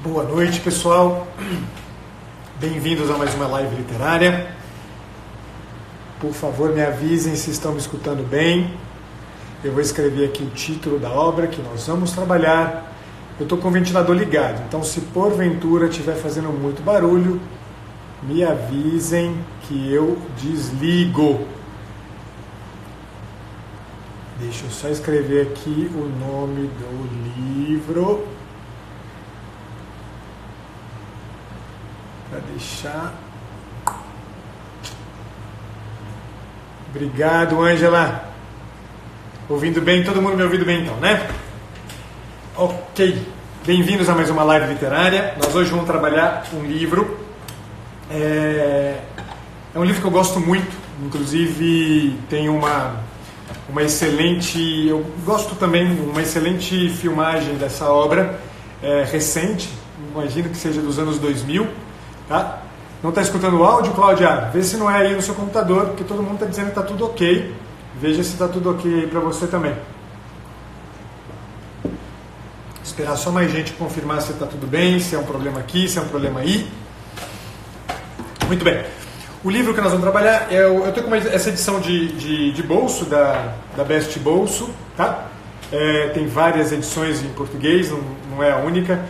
Boa noite, pessoal. Bem-vindos a mais uma live literária. Por favor, me avisem se estão me escutando bem. Eu vou escrever aqui o título da obra que nós vamos trabalhar. Eu estou com o ventilador ligado, então se porventura estiver fazendo muito barulho, me avisem que eu desligo. Deixa eu só escrever aqui o nome do livro. Para deixar. Obrigado, Ângela. Ouvindo bem? Todo mundo me ouvindo bem então, né? Ok. Bem-vindos a mais uma live literária. Nós hoje vamos trabalhar um livro. É um livro que eu gosto muito. Inclusive tem uma excelente... Eu gosto também, uma excelente filmagem dessa obra recente. Imagino que seja dos anos 2000. Tá? Não está escutando o áudio, Cláudia? Vê se não é aí no seu computador, porque todo mundo está dizendo que está tudo ok. Veja se está tudo ok aí para você também. Esperar só mais gente confirmar se está tudo bem, se é um problema aqui, se é um problema aí. Muito bem. O livro que nós vamos trabalhar, eu estou com essa edição de bolso, da Best Bolso. Tá? Tem várias edições em português, não é a única.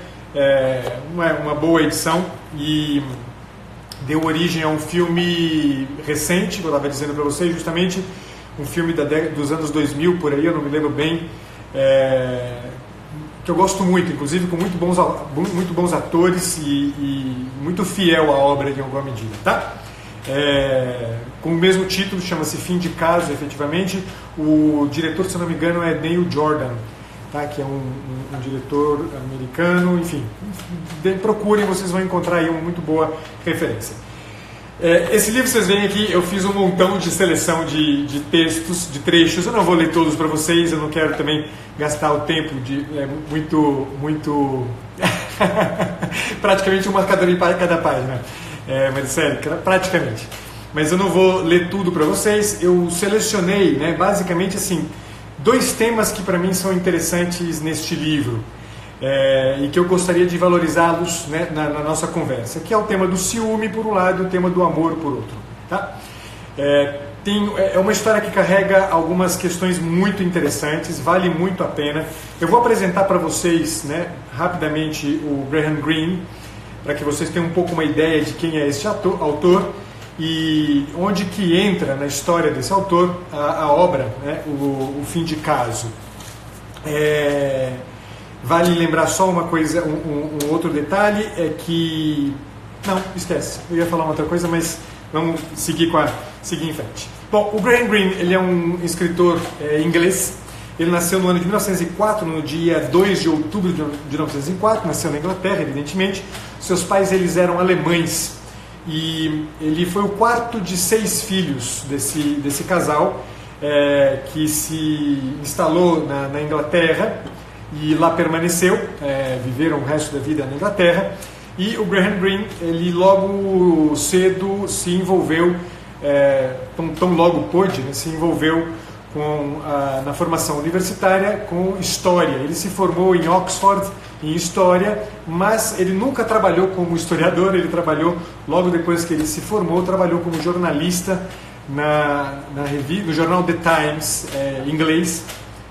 Uma boa edição e deu origem a um filme recente, que eu estava dizendo para vocês, justamente um filme dos anos 2000, por aí, eu não me lembro bem, que eu gosto muito, inclusive com muito bons atores e muito fiel à obra em alguma medida, tá? Com o mesmo título, chama-se Fim de Caso, efetivamente. O diretor, se não me engano, é Neil Jordan, tá? Que é um diretor americano, enfim, procurem, vocês vão encontrar aí uma muito boa referência. Esse livro, vocês veem aqui, eu fiz um montão de seleção de textos, de trechos. Eu não vou ler todos para vocês, eu não quero também gastar o tempo muito praticamente um marcador em cada página, mas sério, praticamente. Mas eu não vou ler tudo para vocês. Eu selecionei, né, basicamente assim, dois temas que para mim são interessantes neste livro e que eu gostaria de valorizá-los, né, na nossa conversa, que é o tema do ciúme por um lado e o tema do amor por outro. Tá? É uma história que carrega algumas questões muito interessantes, vale muito a pena. Eu vou apresentar para vocês, né, rapidamente o Graham Greene, para que vocês tenham um pouco uma ideia de quem é este autor e onde que entra na história desse autor a obra, né, o Fim de Caso. Vale lembrar só uma coisa, um outro detalhe, é que... Não, esquece, eu ia falar uma outra coisa, mas vamos seguir em frente. Bom, o Graham Greene, ele é um escritor inglês. Ele nasceu no ano de 1904, no dia 2 de outubro de 1904, nasceu na Inglaterra, evidentemente. Seus pais, eles eram alemães. E ele foi o quarto de 6 filhos desse casal, que se instalou na Inglaterra e lá permaneceu, viveram o resto da vida na Inglaterra. E o Graham Greene, ele logo cedo se envolveu, tão logo pôde, né, se envolveu na formação universitária com História. Ele se formou em Oxford em História, mas ele nunca trabalhou como historiador. Ele trabalhou, logo depois que ele se formou, trabalhou como jornalista no jornal The Times, inglês,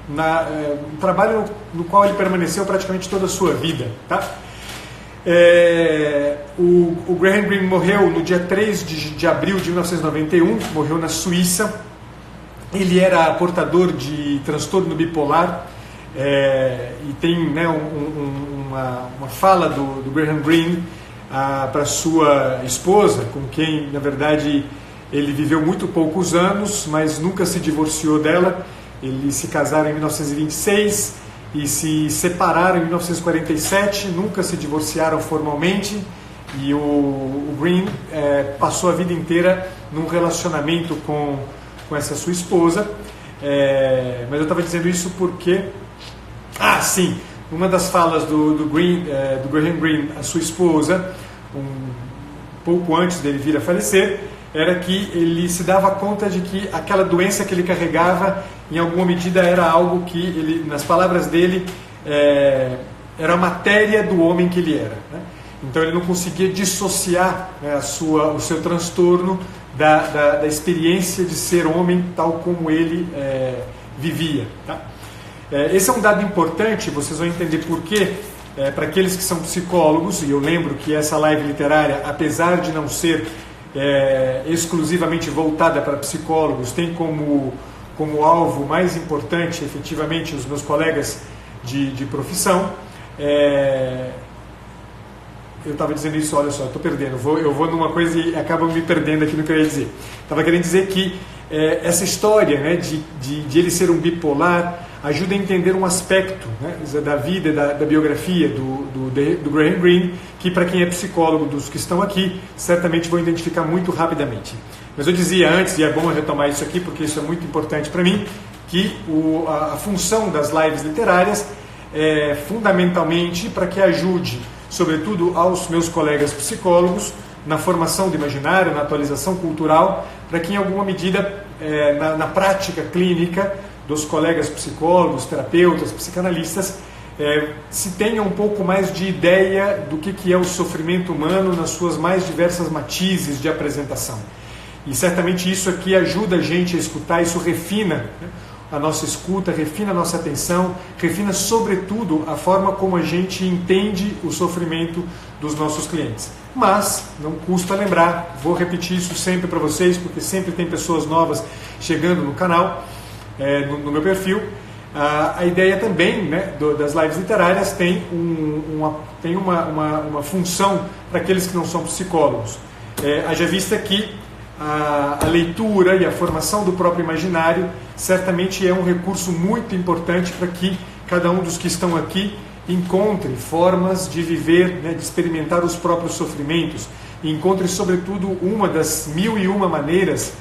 um trabalho no qual ele permaneceu praticamente toda a sua vida. Tá? O Graham Greene morreu no dia 3 de abril de 1991, morreu na Suíça. Ele era portador de transtorno bipolar, e tem, né, uma fala do Graham Greene para sua esposa, com quem, na verdade, ele viveu muito poucos anos, mas nunca se divorciou dela. Eles se casaram em 1926 e se separaram em 1947, nunca se divorciaram formalmente. E o Greene passou a vida inteira num relacionamento com essa sua esposa, mas eu estava dizendo isso porque... sim, uma das falas do Graham Greene, a sua esposa, pouco antes dele vir a falecer, era que ele se dava conta de que aquela doença que ele carregava, em alguma medida, era algo que ele, nas palavras dele, era a matéria do homem que ele era, né? Então ele não conseguia dissociar, né, o seu transtorno da experiência de ser homem tal como ele vivia, tá? Esse é um dado importante, vocês vão entender por quê, para aqueles que são psicólogos, e eu lembro que essa live literária, apesar de não ser exclusivamente voltada para psicólogos, tem como alvo mais importante, efetivamente, os meus colegas de profissão. Eu estava dizendo isso, olha só, estou perdendo, eu vou numa coisa e acabo me perdendo aqui no que eu ia dizer. Estava querendo dizer que essa história, né, de ele ser um bipolar ajuda a entender um aspecto, né, da vida, da biografia do Graham Greene, que para quem é psicólogo dos que estão aqui, certamente vão identificar muito rapidamente. Mas eu dizia antes, e é bom retomar isso aqui porque isso é muito importante para mim, que a função das lives literárias é fundamentalmente para que ajude, sobretudo aos meus colegas psicólogos, na formação do imaginário, na atualização cultural, para que em alguma medida, na prática clínica dos colegas psicólogos, terapeutas, psicanalistas, se tenha um pouco mais de ideia do que é o sofrimento humano nas suas mais diversas matizes de apresentação. E certamente isso aqui ajuda a gente a escutar, isso refina, né, a nossa escuta, refina a nossa atenção, refina sobretudo a forma como a gente entende o sofrimento dos nossos clientes. Mas, não custa lembrar, vou repetir isso sempre para vocês, porque sempre tem pessoas novas chegando no canal, no meu perfil. A ideia também, né, das lives literárias tem uma função para aqueles que não são psicólogos. Haja vista que a leitura e a formação do próprio imaginário certamente é um recurso muito importante para que cada um dos que estão aqui encontre formas de viver, né, de experimentar os próprios sofrimentos, e encontre sobretudo uma das 1001 maneiras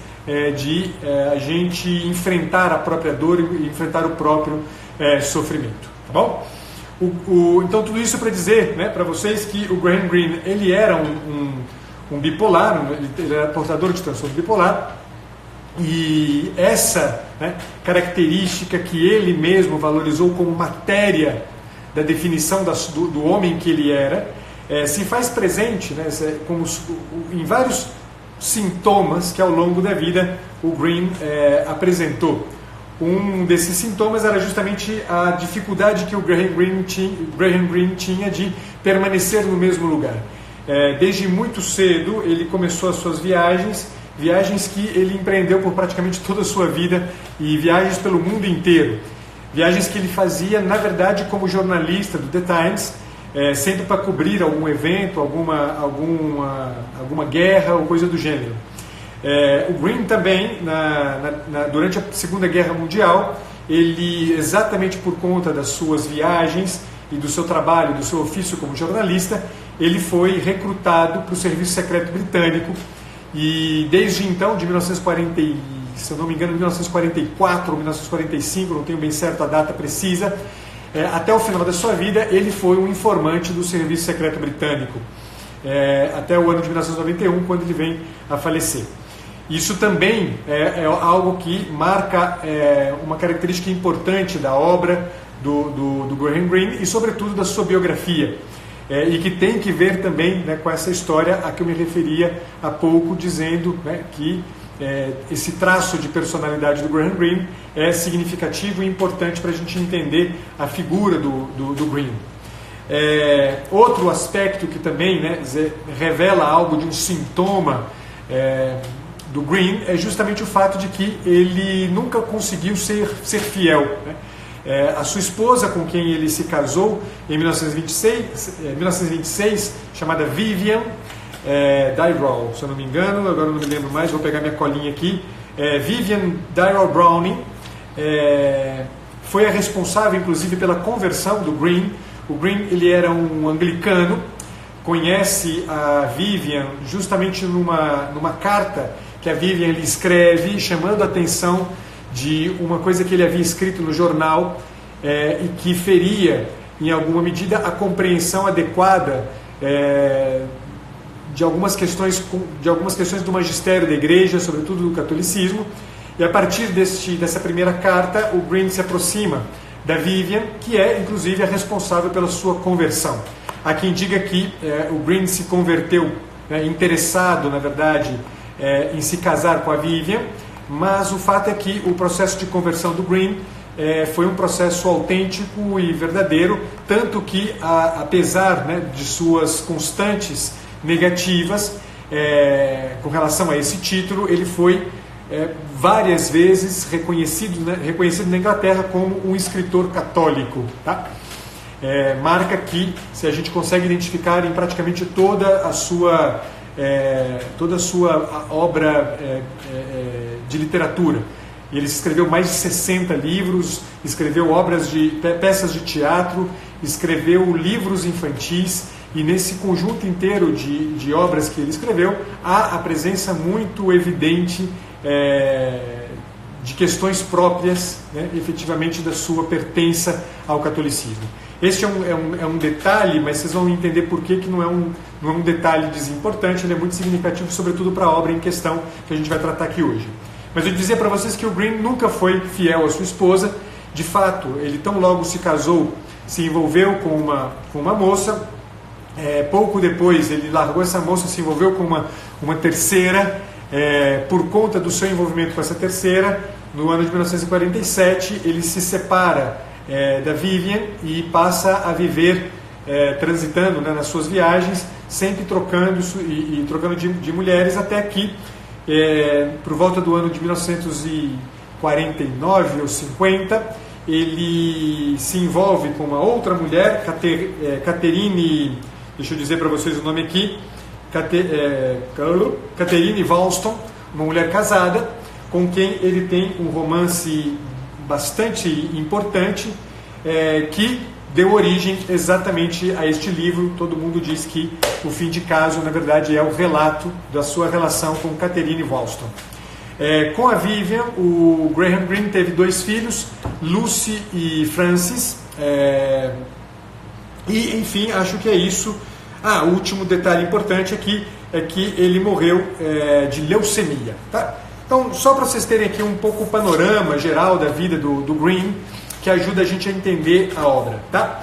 de a gente enfrentar a própria dor e enfrentar o próprio sofrimento, tá bom? Então tudo isso para dizer, né, para vocês que o Graham Greene, ele era um bipolar, ele era portador de transtorno bipolar, e essa, né, característica que ele mesmo valorizou como matéria da definição do homem que ele era, se faz presente, né, como em vários sintomas que ao longo da vida o Greene apresentou. Um desses sintomas era justamente a dificuldade que o Graham Greene tinha de permanecer no mesmo lugar. Desde muito cedo ele começou as suas viagens que ele empreendeu por praticamente toda a sua vida, e viagens pelo mundo inteiro. Viagens que ele fazia, na verdade, como jornalista do The Times, sempre para cobrir algum evento, alguma guerra ou coisa do gênero. O Greene também, durante a Segunda Guerra Mundial, ele, exatamente por conta das suas viagens e do seu trabalho, do seu ofício como jornalista, ele foi recrutado para o Serviço Secreto Britânico, e desde então, de 1940, se eu não me engano, 1944 ou 1945, não tenho bem certo a data precisa, até o final da sua vida, ele foi um informante do Serviço Secreto Britânico, até o ano de 1991, quando ele vem a falecer. Isso também é algo que marca uma característica importante da obra do Graham Greene e, sobretudo, da sua biografia, e que tem que ver também, né, com essa história a que eu me referia há pouco, dizendo, né, que esse traço de personalidade do Graham Greene é significativo e importante para a gente entender a figura do Greene. Outro aspecto que também, né, revela algo de um sintoma do Greene é justamente o fato de que ele nunca conseguiu ser fiel, né? A sua esposa, com quem ele se casou em 1926, chamada Vivian Dyrall, se eu não me engano, agora não me lembro mais, vou pegar minha colinha aqui. Vivian Dyrall Browning foi a responsável, inclusive, pela conversão do Greene. O Greene, ele era um anglicano, conhece a Vivian justamente numa carta que a Vivian lhe escreve, chamando a atenção de uma coisa que ele havia escrito no jornal, e que feria, em alguma medida, a compreensão adequada de algumas questões do magistério da igreja, sobretudo do catolicismo. E a partir dessa primeira carta, o Greene se aproxima da Vivian, que é inclusive a responsável pela sua conversão. Há quem diga que o Green se converteu, interessado, na verdade, em se casar com a Vivian, mas o fato é que o processo de conversão do Green foi um processo autêntico e verdadeiro, tanto que, apesar de suas constantes negativas com relação a esse título, ele foi várias vezes reconhecido na Inglaterra como um escritor católico. Tá? Marca que se a gente consegue identificar em praticamente toda a sua obra de literatura. Ele escreveu mais de 60 livros, escreveu peças de teatro, escreveu livros infantis, e nesse conjunto inteiro de obras que ele escreveu, há a presença muito evidente de questões próprias, efetivamente, da sua pertença ao catolicismo. Este é um detalhe, mas vocês vão entender por que não é um detalhe desimportante, ele é muito significativo, sobretudo para a obra em questão que a gente vai tratar aqui hoje. Mas eu dizia para vocês que o Green nunca foi fiel à sua esposa. De fato, ele tão logo se casou, se envolveu com uma moça, pouco depois ele largou essa moça, se envolveu com uma terceira, por conta do seu envolvimento com essa terceira, no ano de 1947, ele se separa da Vivian e passa a viver transitando nas suas viagens, sempre trocando de mulheres, até que por volta do ano de 1949 ou 50, ele se envolve com uma outra mulher, Catherine, deixa eu dizer para vocês o nome aqui, Catherine Walston, uma mulher casada, com quem ele tem um romance bastante importante, que deu origem exatamente a este livro. Todo mundo diz que O Fim de Caso, na verdade, é o relato da sua relação com Catherine Walston. Com a Vivian, o Graham Greene teve 2 filhos, Lucy e Francis, e, enfim, acho que é isso. O último detalhe importante aqui é que ele morreu de leucemia. Tá? Então, só para vocês terem aqui um pouco o panorama geral da vida do Greene, que ajuda a gente a entender a obra. Tá?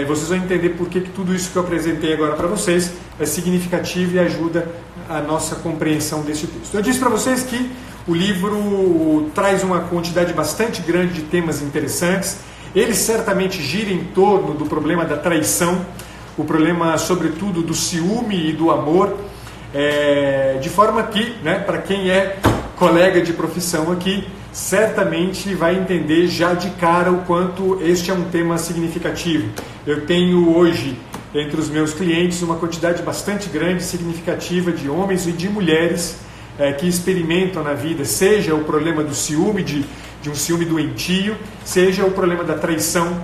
Vocês vão entender por que tudo isso que eu apresentei agora para vocês é significativo e ajuda a nossa compreensão desse texto. Eu disse para vocês que o livro traz uma quantidade bastante grande de temas interessantes. Ele certamente gira em torno do problema da traição, o problema, sobretudo, do ciúme e do amor, de forma que, para quem é colega de profissão aqui, certamente vai entender já de cara o quanto este é um tema significativo. Eu tenho hoje, entre os meus clientes, uma quantidade bastante grande, significativa de homens e de mulheres que experimentam na vida, seja o problema do ciúme, de um ciúme doentio, seja o problema da traição,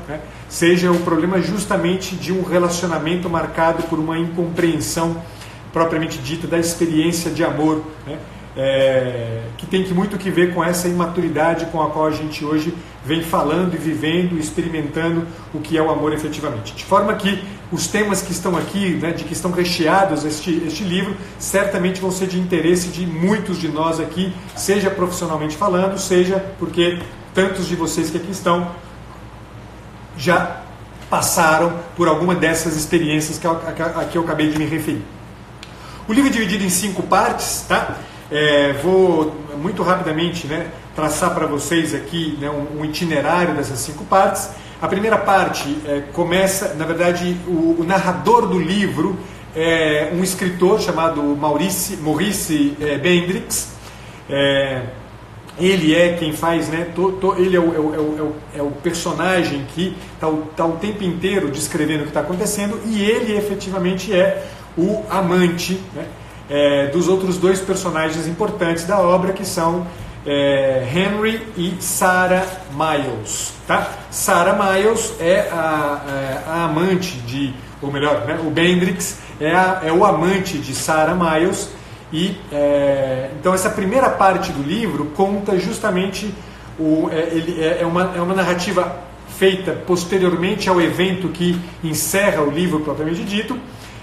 seja o problema justamente de um relacionamento marcado por uma incompreensão propriamente dita da experiência de amor, que tem muito que ver com essa imaturidade com a qual a gente hoje vem falando e vivendo, experimentando o que é o amor efetivamente. De forma que os temas que estão aqui, de que estão recheados este livro, certamente vão ser de interesse de muitos de nós aqui, seja profissionalmente falando, seja porque tantos de vocês que aqui estão já passaram por alguma dessas experiências a que eu acabei de me referir. O livro é dividido em 5 partes, tá? Vou muito rapidamente traçar para vocês aqui um itinerário dessas 5 partes. A primeira parte começa, na verdade, o narrador do livro é um escritor chamado Maurice Bendrix. Ele é quem faz, ele é o personagem que está o tempo inteiro descrevendo o que está acontecendo, e ele efetivamente é o amante dos outros 2 personagens importantes da obra, que são Henry e Sarah Miles. Tá? Sarah Miles é a amante ou melhor, o Bendrix é o amante de Sarah Miles, e então essa primeira parte do livro conta justamente, é uma narrativa feita posteriormente ao evento que encerra o livro propriamente dito.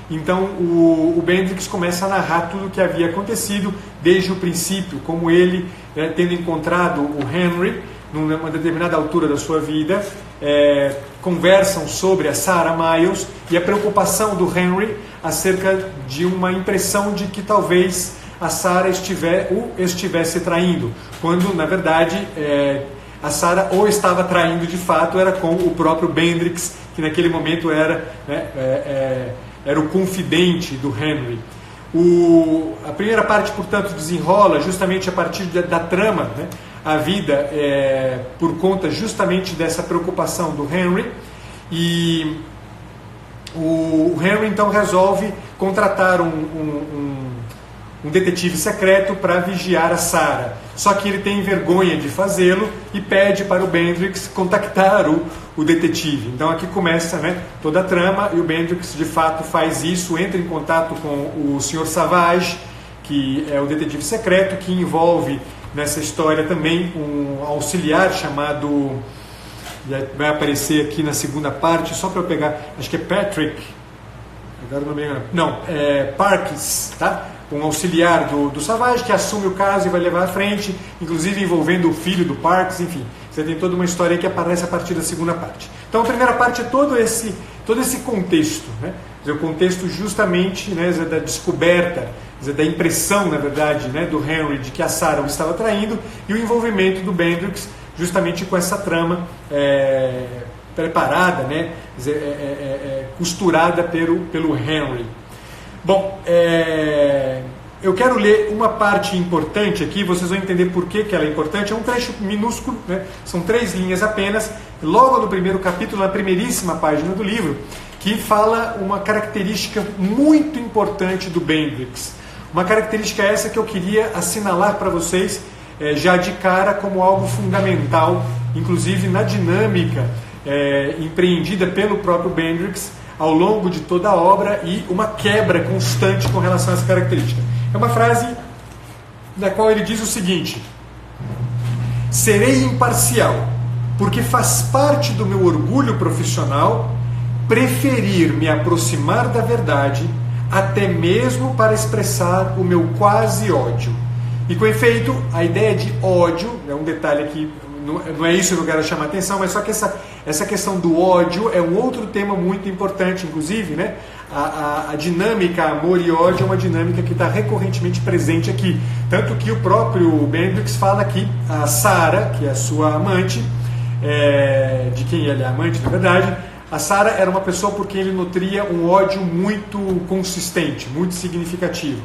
Então o Bendrix começa a narrar tudo o que havia acontecido desde o princípio, como ele, tendo encontrado o Henry numa determinada altura da sua vida, conversam sobre a Sarah Miles e a preocupação do Henry acerca de uma impressão de que talvez a Sarah o estivesse traindo, quando na verdade a Sarah ou estava traindo de fato, era com o próprio Bendrix, que naquele momento era o confidente do Henry. A primeira parte, portanto, desenrola justamente a partir da trama, né? A vida por conta justamente dessa preocupação do Henry, e o Henry então resolve contratar um detetive secreto para vigiar a Sarah. Só que ele tem vergonha de fazê-lo e pede para o Bendrix contactar o detetive. Então aqui começa, né, toda a trama, e o Bendrix de fato faz isso, entra em contato com o Sr. Savage, que é o detetive secreto, que envolve nessa história também um auxiliar chamado, vai aparecer aqui na segunda parte, só para eu pegar, acho que é Patrick, agora não me engano, não, é Parkes, tá? Um auxiliar do Savage, que assume o caso e vai levar à frente, inclusive envolvendo o filho do Parkes, enfim. Você tem toda uma história que aparece a partir da segunda parte. Então a primeira parte é todo esse contexto, né? O contexto justamente, né, da descoberta, da impressão, na verdade, né, do Henry de que a Sarah o estava traindo, e o envolvimento do Bendrix justamente com essa trama preparada, né, costurada pelo Henry. Bom, eu quero ler uma parte importante aqui, vocês vão entender por que ela é importante. É um trecho minúsculo, né? São 3 linhas apenas, logo no primeiro capítulo, na primeiríssima página do livro, que fala uma característica muito importante do Bendrix. Uma característica essa que eu queria assinalar para vocês já de cara como algo fundamental, inclusive na dinâmica empreendida pelo próprio Bendrix ao longo de toda a obra, e uma quebra constante com relação a essa característica. É uma frase na qual ele diz o seguinte: serei imparcial, porque faz parte do meu orgulho profissional preferir me aproximar da verdade, até mesmo para expressar o meu quase ódio. E com efeito, a ideia de ódio, é um detalhe aqui, não é isso que eu quero chamar a atenção, mas só que essa questão do ódio é um outro tema muito importante, inclusive, né? A dinâmica amor e ódio é uma dinâmica que está recorrentemente presente aqui. Tanto que o próprio Bendrix fala que a Sarah, que é a sua amante, de quem ele é amante, na verdade, a Sarah era uma pessoa por quem ele nutria um ódio muito consistente, muito significativo.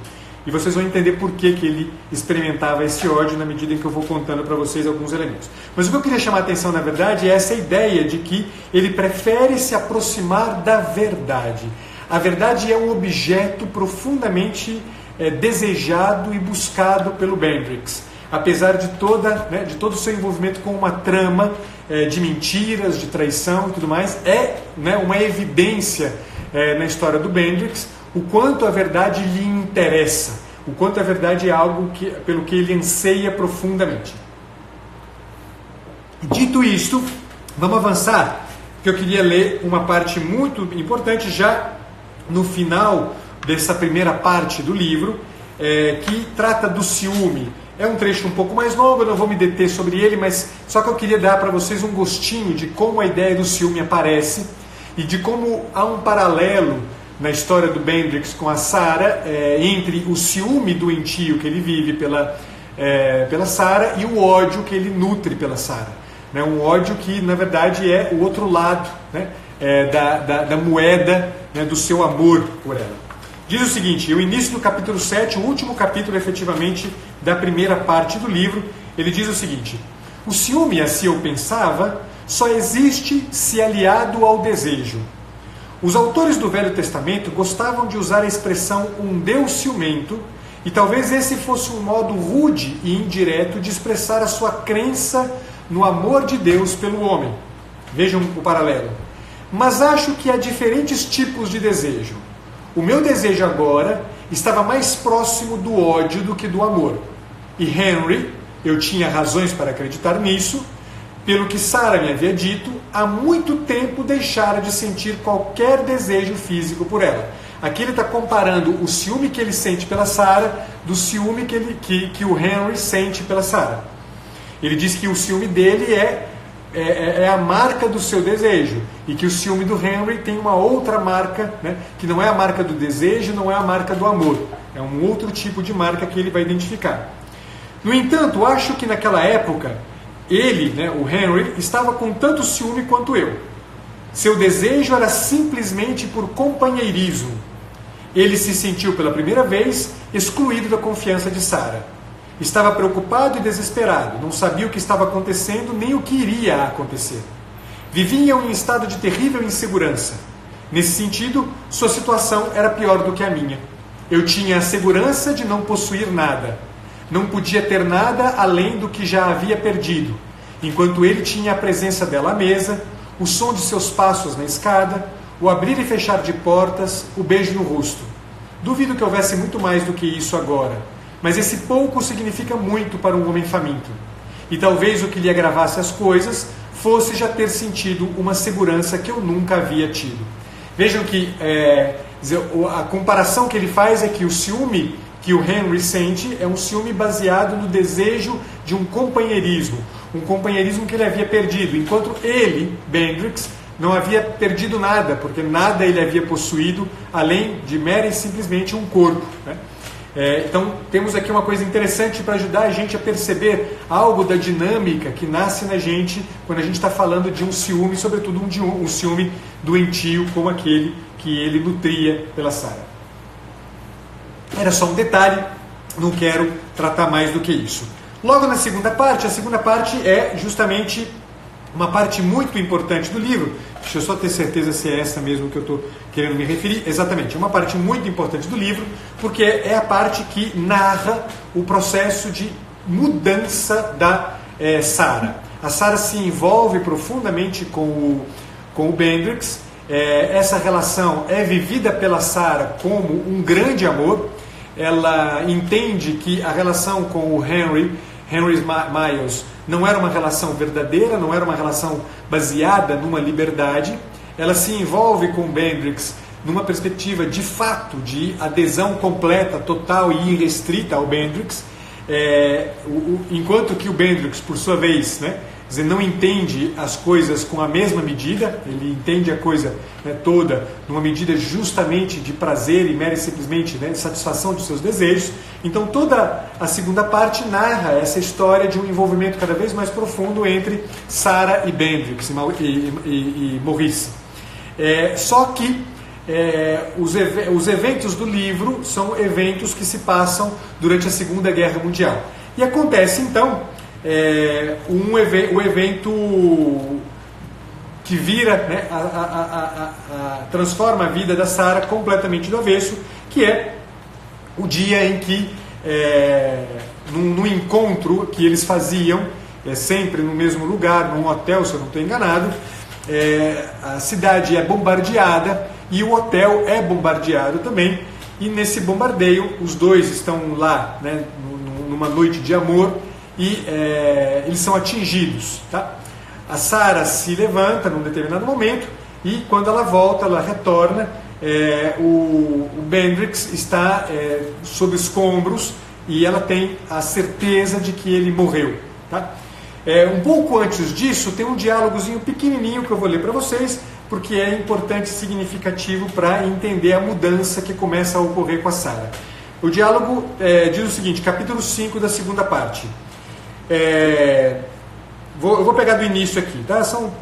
E vocês vão entender por que ele experimentava esse ódio na medida em que eu vou contando para vocês alguns elementos. Mas o que eu queria chamar a atenção, na verdade, é essa ideia de que ele prefere se aproximar da verdade. A verdade é um objeto profundamente desejado e buscado pelo Bendrix. Apesar de todo o seu envolvimento com uma trama de mentiras, de traição e tudo mais, uma evidência na história do Bendrix o quanto a verdade lhe interessa, o quanto a verdade é algo pelo que ele anseia profundamente. Dito isto, vamos avançar, porque eu queria ler uma parte muito importante já no final dessa primeira parte do livro, que trata do ciúme. É um trecho um pouco mais longo, eu não vou me deter sobre ele, mas só que eu queria dar para vocês um gostinho de como a ideia do ciúme aparece e de como há um paralelo na história do Bendrix com a Sarah, entre o ciúme doentio que ele vive pela Sarah e o ódio que ele nutre pela Sarah. Né? Um ódio que, na verdade, é o outro lado, né? Da moeda, né? Do seu amor por ela. Diz o seguinte, o início do capítulo 7, o último capítulo, efetivamente, da primeira parte do livro, ele diz o seguinte: o ciúme, assim eu pensava, só existe se aliado ao desejo. Os autores do Velho Testamento gostavam de usar a expressão um Deus ciumento, e talvez esse fosse um modo rude e indireto de expressar a sua crença no amor de Deus pelo homem. Vejam o paralelo. Mas acho que há diferentes tipos de desejo. O meu desejo agora estava mais próximo do ódio do que do amor. E Henry, eu tinha razões para acreditar nisso, pelo que Sarah me havia dito, há muito tempo deixara de sentir qualquer desejo físico por ela. Aqui ele está comparando o ciúme que ele sente pela Sarah do ciúme que o Henry sente pela Sarah. Ele diz que o ciúme dele é a marca do seu desejo, e que o ciúme do Henry tem uma outra marca, né, que não é a marca do desejo, não é a marca do amor, é um outro tipo de marca que ele vai identificar. No entanto, acho que naquela época, ele, né, o Henry, estava com tanto ciúme quanto eu. Seu desejo era simplesmente por companheirismo. Ele se sentiu pela primeira vez excluído da confiança de Sarah. Estava preocupado e desesperado, não sabia o que estava acontecendo nem o que iria acontecer. Vivia em um estado de terrível insegurança. Nesse sentido, sua situação era pior do que a minha. Eu tinha a segurança de não possuir nada. Não podia ter nada além do que já havia perdido, enquanto ele tinha a presença dela à mesa, o som de seus passos na escada, o abrir e fechar de portas, o beijo no rosto. Duvido que houvesse muito mais do que isso agora, mas esse pouco significa muito para um homem faminto. E talvez o que lhe agravasse as coisas fosse já ter sentido uma segurança que eu nunca havia tido. Vejam que a comparação que ele faz é que o ciúme que o Henry sente é um ciúme baseado no desejo de um companheirismo que ele havia perdido, enquanto ele, Bendrix, não havia perdido nada, porque nada ele havia possuído, além de mera e simplesmente um corpo, né? Então temos aqui uma coisa interessante para ajudar a gente a perceber algo da dinâmica que nasce na gente quando a gente está falando de um ciúme, sobretudo um ciúme doentio como aquele que ele nutria pela Sarah. Era só um detalhe, não quero tratar mais do que isso. Logo na segunda parte, a segunda parte é justamente uma parte muito importante do livro. Deixa eu só ter certeza se é essa mesmo que eu estou querendo me referir. Exatamente, é uma parte muito importante do livro, porque é a parte que narra o processo de mudança da Sarah. A Sarah se envolve profundamente com o Bendrix. Essa relação é vivida pela Sarah como um grande amor. Ela entende que a relação com o Henry Miles não era uma relação verdadeira, não era uma relação baseada numa liberdade. Ela se envolve com o Bendrix numa perspectiva de fato de adesão completa, total e irrestrita ao Bendrix, enquanto que o Bendrix, por sua vez, né, não entende as coisas com a mesma medida. Ele entende a coisa, né, toda numa medida justamente de prazer e mera e simplesmente, né, de satisfação de seus desejos. Então toda a segunda parte narra essa história de um envolvimento cada vez mais profundo entre Sarah e Bendrix e Maurice. Só que os eventos do livro são eventos que se passam durante a Segunda Guerra Mundial. E acontece então o evento que vira, né, transforma a vida da Sarah completamente do avesso, que é o dia em que, num encontro que eles faziam, sempre no mesmo lugar, num hotel, se eu não estou enganado, a cidade é bombardeada e o hotel é bombardeado também, e nesse bombardeio os dois estão lá, né, numa noite de amor, e eles são atingidos, tá? A Sarah se levanta num determinado momento e quando ela volta, ela retorna, o Bendrix está sob escombros e ela tem a certeza de que ele morreu, tá? Um pouco antes disso tem um diálogozinho pequenininho que eu vou ler para vocês, porque é importante e significativo para entender a mudança que começa a ocorrer com a Sarah. O diálogo diz o seguinte, capítulo 5 da segunda parte. Eu vou pegar do início aqui, tá? São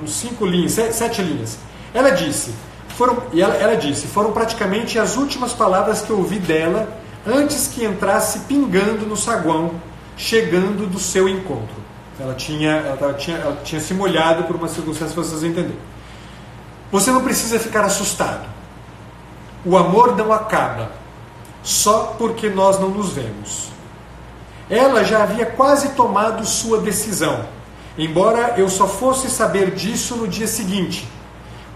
5 linhas, 7 linhas. Ela disse, foram praticamente as últimas palavras que eu ouvi dela antes que entrasse pingando no saguão, chegando do seu encontro. Ela tinha se molhado por uma circunstância, para vocês entenderem. Você não precisa ficar assustado. O amor não acaba só porque nós não nos vemos. Ela já havia quase tomado sua decisão, embora eu só fosse saber disso no dia seguinte,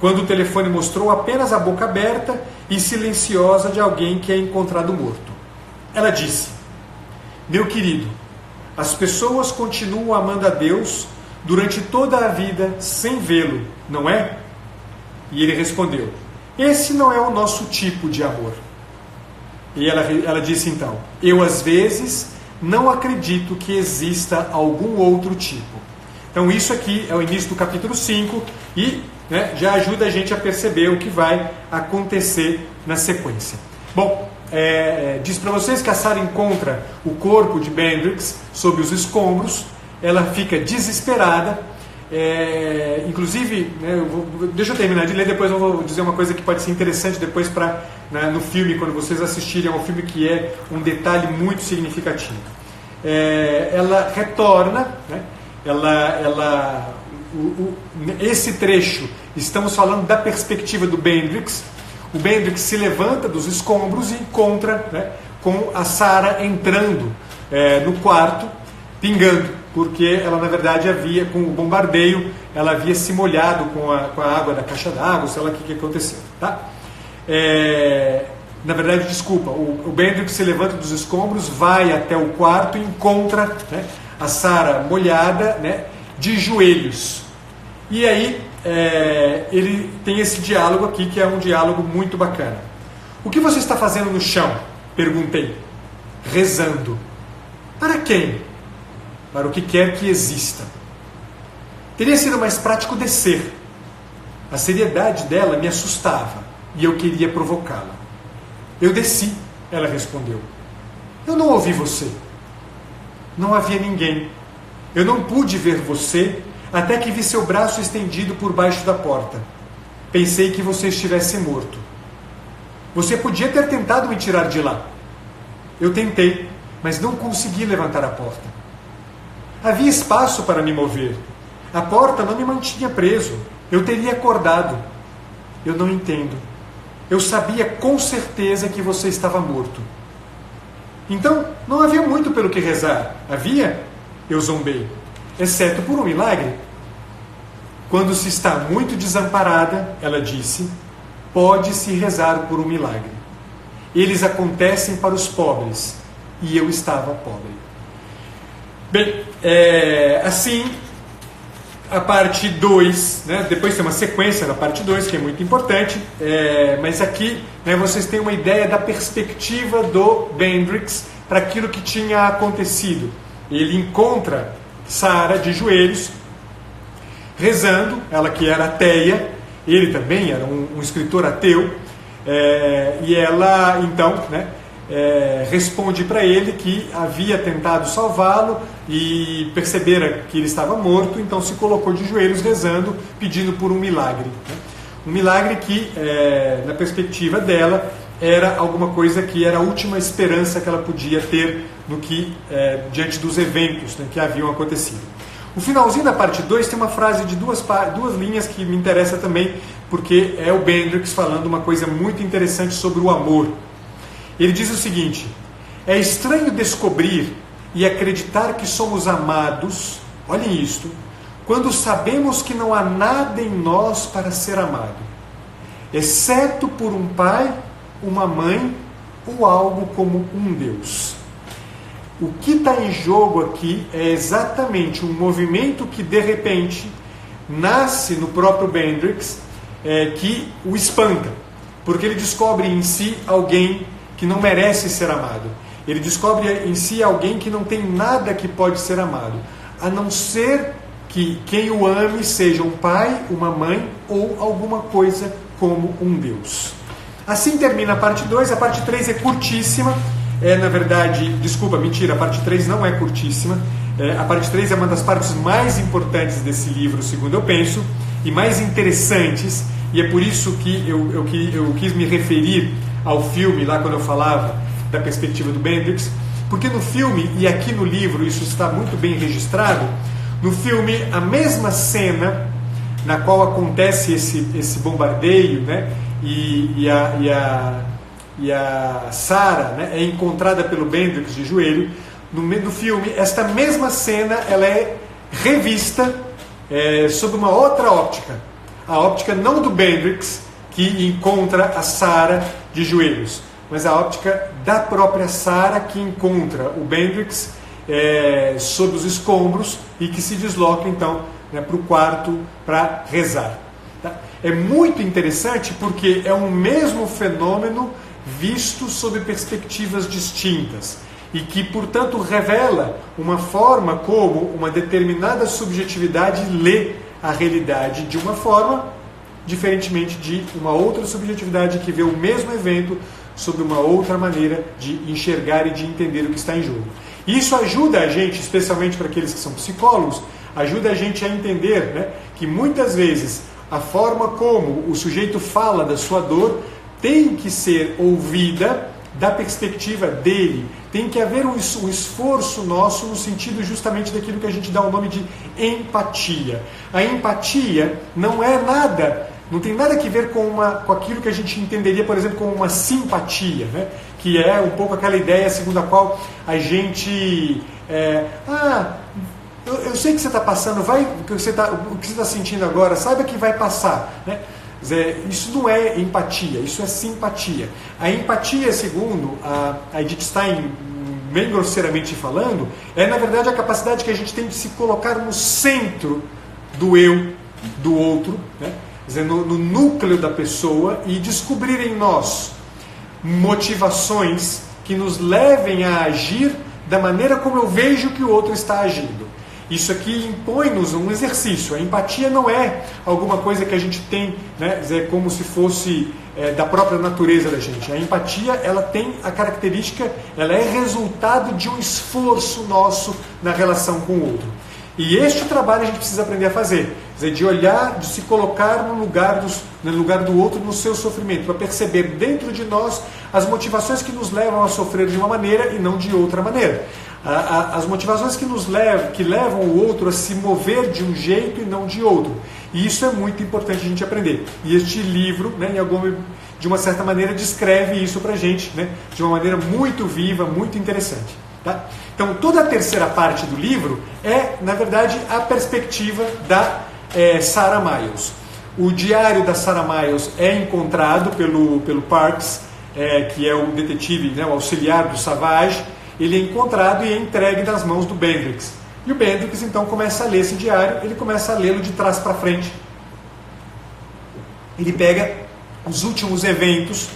quando o telefone mostrou apenas a boca aberta e silenciosa de alguém que é encontrado morto. Ela disse, meu querido, as pessoas continuam amando a Deus durante toda a vida sem vê-lo, não é? E ele respondeu, esse não é o nosso tipo de amor. E ela disse então, eu às vezes não acredito que exista algum outro tipo. Então isso aqui é o início do capítulo 5 e, né, já ajuda a gente a perceber o que vai acontecer na sequência. Bom, diz para vocês que a Sarah encontra o corpo de Bendrix sob os escombros, ela fica desesperada, inclusive, né, deixa eu terminar de ler, depois eu vou dizer uma coisa que pode ser interessante depois né, no filme, quando vocês assistirem, é um filme que é um detalhe muito significativo. Ela retorna, né, esse trecho, estamos falando da perspectiva do Bendrix. O Bendrix se levanta dos escombros e encontra, né, com a Sarah entrando no quarto, pingando, porque ela na verdade havia, com o bombardeio, ela havia se molhado com a água da caixa d'água, sei lá o que aconteceu. Tá? Na verdade, desculpa, o Bendrix se levanta dos escombros, vai até o quarto e encontra, né, a Sarah molhada, né, de joelhos. E aí ele tem esse diálogo aqui, que é um diálogo muito bacana. O que você está fazendo no chão? Perguntei. Rezando. Para quem? Para o que quer que exista. Teria sido mais prático descer. A seriedade dela me assustava e eu queria provocá-la. Eu desci, ela respondeu. Eu não ouvi você. Não havia ninguém. Eu não pude ver você até que vi seu braço estendido por baixo da porta. Pensei que você estivesse morto. Você podia ter tentado me tirar de lá. Eu tentei, mas não consegui levantar a porta. Havia espaço para me mover. A porta não me mantinha preso. Eu teria acordado. Eu não entendo. Eu sabia com certeza que você estava morto. Então, não havia muito pelo que rezar. Havia? Eu zombei. Exceto por um milagre. Quando se está muito desamparada, ela disse, pode-se rezar por um milagre. Eles acontecem para os pobres. E eu estava pobre. Bem, assim, a parte 2, né, depois tem uma sequência na parte 2, que é muito importante, mas aqui, né, vocês têm uma ideia da perspectiva do Bendrix para aquilo que tinha acontecido. Ele encontra Sarah de joelhos, rezando, ela que era ateia, ele também era um escritor ateu, e ela então, né, responde para ele que havia tentado salvá-lo e percebera que ele estava morto, então se colocou de joelhos rezando, pedindo por um milagre. Né? Um milagre que, na perspectiva dela, era alguma coisa que era a última esperança que ela podia ter no que, diante dos eventos, né, que haviam acontecido. O finalzinho da parte 2 tem uma frase de duas linhas que me interessa também, porque é o Bendrix falando uma coisa muito interessante sobre o amor. Ele diz o seguinte: é estranho descobrir e acreditar que somos amados, olhem isto, quando sabemos que não há nada em nós para ser amado, exceto por um pai, uma mãe ou algo como um Deus. O que está em jogo aqui é exatamente um movimento que de repente nasce no próprio Bendrix, que o espanta, porque ele descobre em si alguém que não merece ser amado. Ele descobre em si alguém que não tem nada que pode ser amado, a não ser que quem o ame seja um pai, uma mãe ou alguma coisa como um Deus. Assim termina a parte 2, a parte 3 é curtíssima, na verdade, a parte 3 não é curtíssima, a parte 3 é uma das partes mais importantes desse livro, segundo eu penso, e mais interessantes, e é por isso que eu quis me referir ao filme, lá quando eu falava da perspectiva do Bendrix, porque no filme, e aqui no livro isso está muito bem registrado, no filme a mesma cena na qual acontece esse bombardeio, né, e a Sarah, né, é encontrada pelo Bendrix de joelho, no filme, esta mesma cena ela é revista sob uma outra óptica, a óptica não do Bendrix, que encontra a Sarah de joelhos, mas a óptica da própria Sarah, que encontra o Bendrix sob os escombros e que se desloca então, né, para o quarto para rezar. Tá? É muito interessante porque é um mesmo fenômeno visto sob perspectivas distintas. e que, portanto, revela uma forma como uma determinada subjetividade lê a realidade de uma forma, diferentemente de uma outra subjetividade que vê o mesmo evento sob uma outra maneira de enxergar e de entender o que está em jogo. Isso ajuda a gente, especialmente para aqueles que são psicólogos, ajuda a gente a entender, né, que muitas vezes a forma como o sujeito fala da sua dor tem que ser ouvida da perspectiva dele. Tem que haver um esforço nosso no sentido justamente daquilo que a gente dá o nome de empatia. A empatia não é nada, não tem nada a ver com aquilo que a gente entenderia, por exemplo, como uma simpatia, né? Que é um pouco aquela ideia segundo a qual a gente... eu sei que você está passando, o que você está sentindo agora, saiba que vai passar, né? Isso não é empatia, isso é simpatia. A empatia, segundo a Edith Stein, bem grosseiramente falando, é na verdade a capacidade que a gente tem de se colocar no centro do eu, do outro, né? No núcleo da pessoa e descobrir em nós motivações que nos levem a agir da maneira como eu vejo que o outro está agindo. Isso aqui impõe-nos um exercício. A empatia não é alguma coisa que a gente tem, né, como se fosse da própria natureza da gente. A empatia, ela tem a característica, ela é resultado de um esforço nosso na relação com o outro. E este trabalho a gente precisa aprender a fazer, de olhar, de se colocar no lugar do outro, no seu sofrimento, para perceber dentro de nós as motivações que nos levam a sofrer de uma maneira e não de outra maneira. As motivações que levam o outro a se mover de um jeito e não de outro. E isso é muito importante a gente aprender. E este livro, né, de uma certa maneira, descreve isso para a gente, né, de uma maneira muito viva, muito interessante. Tá? Então, toda a terceira parte do livro é, na verdade, a perspectiva da Sarah Miles. O diário da Sarah Miles é encontrado pelo Parks, que é o detetive, né, o auxiliar do Savage. Ele é encontrado e é entregue nas mãos do Bendrix. E o Bendrix, então, começa a ler esse diário, ele começa a lê-lo de trás para frente. Ele pega os últimos eventos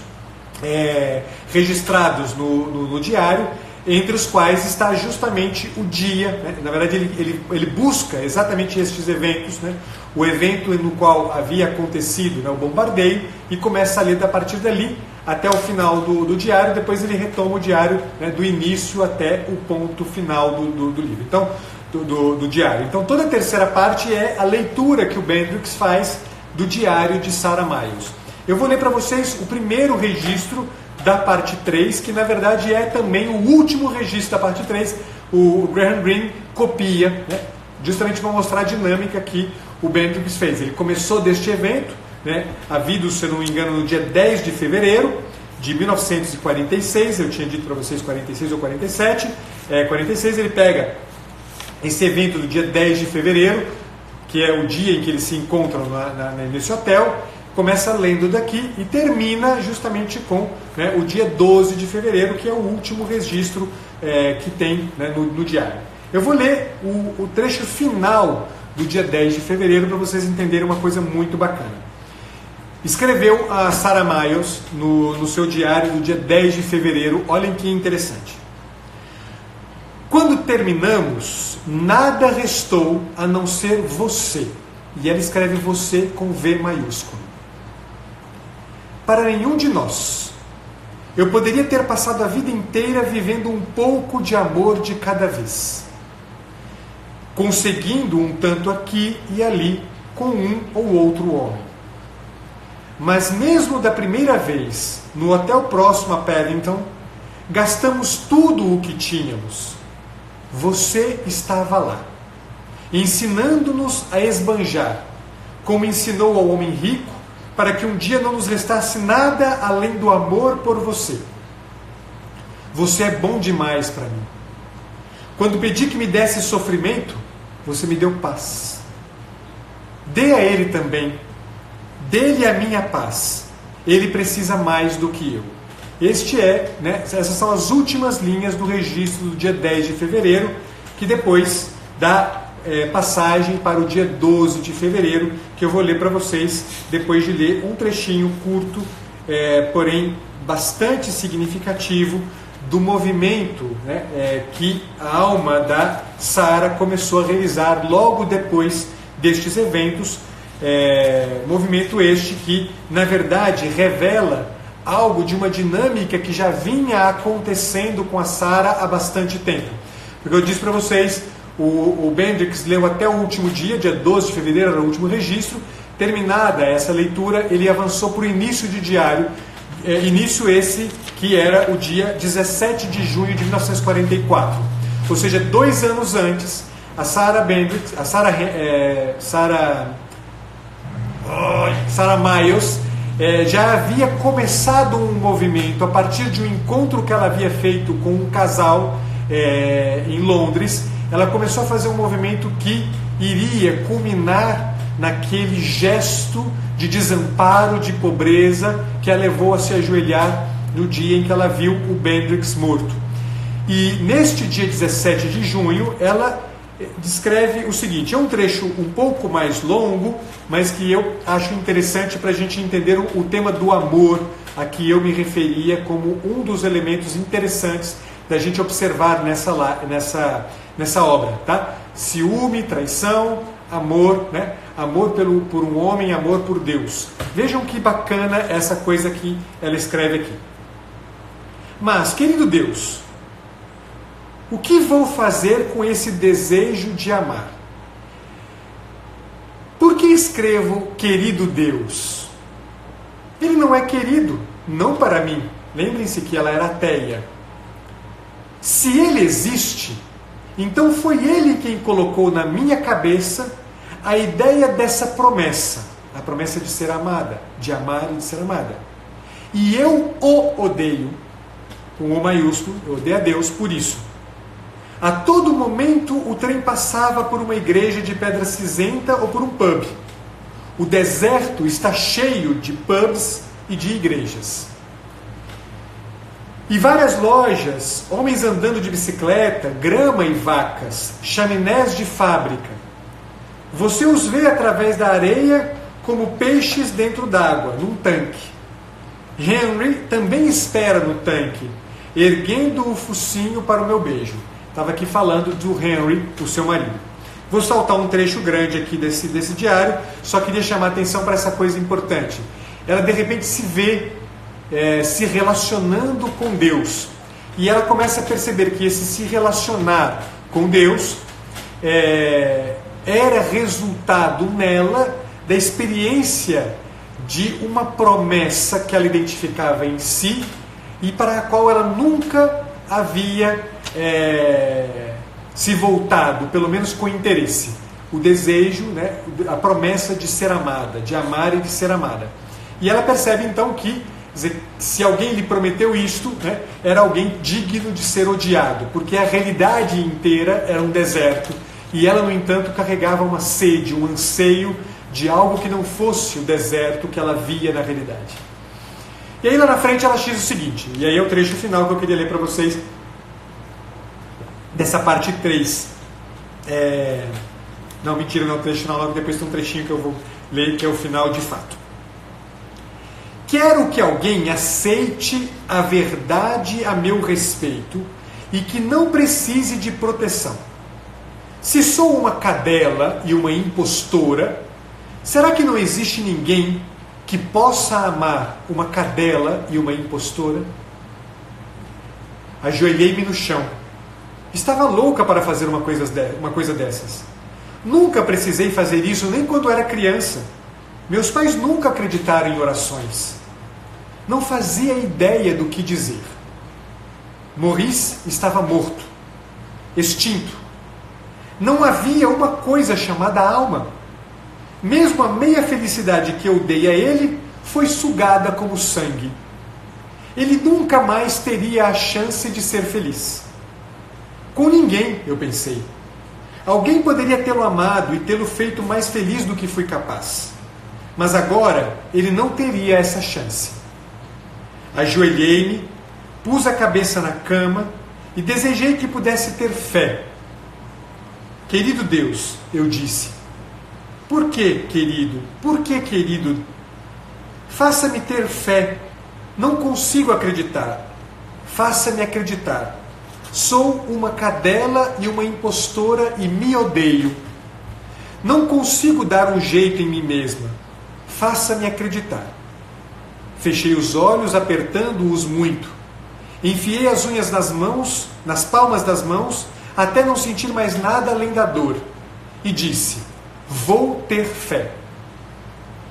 registrados no diário, entre os quais está justamente o dia, né? Na verdade ele busca exatamente estes eventos, né? O evento no qual havia acontecido, né, o bombardeio, e começa a ler a partir dali até o final do diário. Depois ele retoma o diário, né, do início até o ponto final do livro, então, do diário. Então toda a terceira parte é a leitura que o Bendrix faz do diário de Sarah Miles. Eu vou ler para vocês o primeiro registro da parte 3, que na verdade é também o último registro da parte 3. O Graham Greene copia, né, justamente para mostrar a dinâmica que o Bendrix fez. Ele começou deste evento, né, havido, se eu não me engano, no dia 10 de fevereiro de 1946, eu tinha dito para vocês 46 ou 47, 46, ele pega esse evento do dia 10 de fevereiro, que é o dia em que eles se encontram nesse hotel, começa lendo daqui e termina justamente com, né, o dia 12 de fevereiro, que é o último registro que tem, né, no diário. Eu vou ler o trecho final do dia 10 de fevereiro para vocês entenderem uma coisa muito bacana. Escreveu a Sarah Miles no seu diário do dia 10 de fevereiro, olhem que interessante. Quando terminamos, nada restou a não ser você. E ela escreve você com V maiúsculo. Para nenhum de nós. Eu poderia ter passado a vida inteira vivendo um pouco de amor de cada vez, conseguindo um tanto aqui e ali com um ou outro homem. Mas mesmo da primeira vez, no hotel próximo a Paddington, gastamos tudo o que tínhamos. Você estava lá, ensinando-nos a esbanjar, como ensinou ao homem rico, para que um dia não nos restasse nada além do amor por você. Você é bom demais para mim. Quando pedi que me desse sofrimento, você me deu paz. Dê a ele também. Dê-lhe a minha paz. Ele precisa mais do que eu. Essas são as últimas linhas do registro do dia 10 de fevereiro, que depois dá passagem para o dia 12 de fevereiro, que eu vou ler para vocês, depois de ler um trechinho curto, porém bastante significativo, do movimento, né, que a alma da Sara começou a realizar logo depois destes eventos, movimento este que, na verdade, revela algo de uma dinâmica que já vinha acontecendo com a Sara há bastante tempo. Porque eu disse para vocês, o Bendrix leu até o último dia 12 de fevereiro, era o último registro. Terminada essa leitura, ele avançou para o início de diário, início esse que era o dia 17 de junho de 1944. Ou seja, 2 anos antes, a Sarah Bendrix, a Sarah Miles, já havia começado um movimento a partir de um encontro que ela havia feito com um casal em Londres. Ela começou a fazer um movimento que iria culminar naquele gesto de desamparo, de pobreza, que a levou a se ajoelhar no dia em que ela viu o Bendrix morto. E neste dia 17 de junho, ela descreve o seguinte, é um trecho um pouco mais longo, mas que eu acho interessante para a gente entender o tema do amor, a que eu me referia como um dos elementos interessantes da gente observar nessa obra, tá? Ciúme, traição, amor, né? Amor por um homem, amor por Deus. Vejam que bacana essa coisa que ela escreve aqui. Mas, querido Deus, o que vou fazer com esse desejo de amar? Por que escrevo querido Deus? Ele não é querido, não para mim. Lembrem-se que ela era ateia. Se ele existe, então foi ele quem colocou na minha cabeça a ideia dessa promessa, a promessa de ser amada, de amar e de ser amada. E eu o odeio, com O maiúsculo, eu odeio a Deus por isso. A todo momento o trem passava por uma igreja de pedra cinzenta ou por um pub. O deserto está cheio de pubs e de igrejas. E várias lojas, homens andando de bicicleta, grama e vacas, chaminés de fábrica. Você os vê através da areia como peixes dentro d'água, num tanque. Henry também espera no tanque, erguendo o focinho para o meu beijo. Estava aqui falando do Henry, o seu marido. Vou saltar um trecho grande aqui desse diário, só queria chamar a atenção para essa coisa importante. Ela de repente se vê se relacionando com Deus. E ela começa a perceber que esse se relacionar com Deus era resultado nela da experiência de uma promessa que ela identificava em si e para a qual ela nunca havia se voltado, pelo menos com interesse. O desejo, né, a promessa de ser amada, de amar e de ser amada. E ela percebe então que se alguém lhe prometeu isto, né, era alguém digno de ser odiado, porque a realidade inteira era um deserto e ela, no entanto, carregava uma sede, um anseio de algo que não fosse o deserto que ela via na realidade. E aí lá na frente ela diz o seguinte, e aí é o trecho final que eu queria ler para vocês, dessa parte 3. Não, mentira, não é o trecho final, logo depois tem um trechinho que eu vou ler, que é o final de fato. Quero que alguém aceite a verdade a meu respeito e que não precise de proteção. Se sou uma cadela e uma impostora, será que não existe ninguém que possa amar uma cadela e uma impostora? Ajoelhei-me no chão. Estava louca para fazer uma coisa dessas. Nunca precisei fazer isso nem quando era criança. Meus pais nunca acreditaram em orações. Não fazia ideia do que dizer. Maurice estava morto, extinto. Não havia uma coisa chamada alma. Mesmo a meia felicidade que eu dei a ele foi sugada como sangue. Ele nunca mais teria a chance de ser feliz. Com ninguém, eu pensei. Alguém poderia tê-lo amado e tê-lo feito mais feliz do que fui capaz. Mas agora ele não teria essa chance. Ajoelhei-me, pus a cabeça na cama e desejei que pudesse ter fé. Querido Deus, eu disse. Por que, querido? Por que, querido? Faça-me ter fé. Não consigo acreditar. faça-me acreditar. Sou uma cadela e uma impostora e me odeio. Não consigo dar um jeito em mim mesma. Faça-me acreditar. Fechei os olhos, apertando-os muito. Enfiei as unhas nas palmas das mãos, até não sentir mais nada além da dor. E disse: vou ter fé.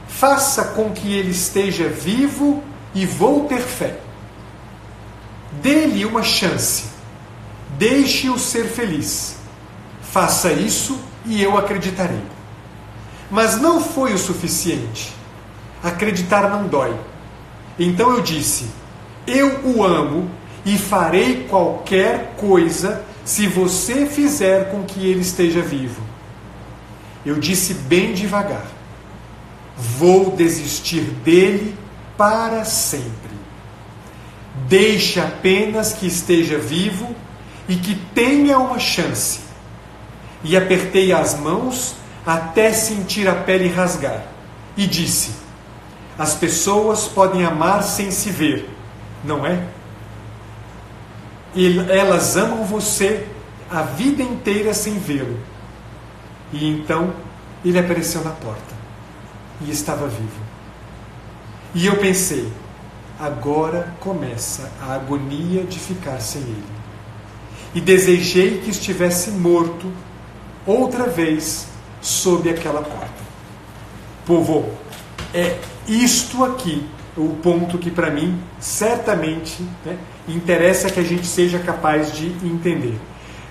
Faça com que ele esteja vivo e vou ter fé. Dê-lhe uma chance. Deixe-o ser feliz. Faça isso e eu acreditarei. Mas não foi o suficiente. Acreditar não dói. Então eu disse: eu o amo e farei qualquer coisa se você fizer com que ele esteja vivo. Eu disse bem devagar: vou desistir dele para sempre. Deixe apenas que esteja vivo e que tenha uma chance. E apertei as mãos até sentir a pele rasgar. E disse: as pessoas podem amar sem se ver, não é? Elas amam você a vida inteira sem vê-lo. E então ele apareceu na porta e estava vivo. E eu pensei: agora começa a agonia de ficar sem ele. E desejei que estivesse morto outra vez sob aquela porta. Povo, é isto aqui o ponto que para mim certamente interessa que a gente seja capaz de entender.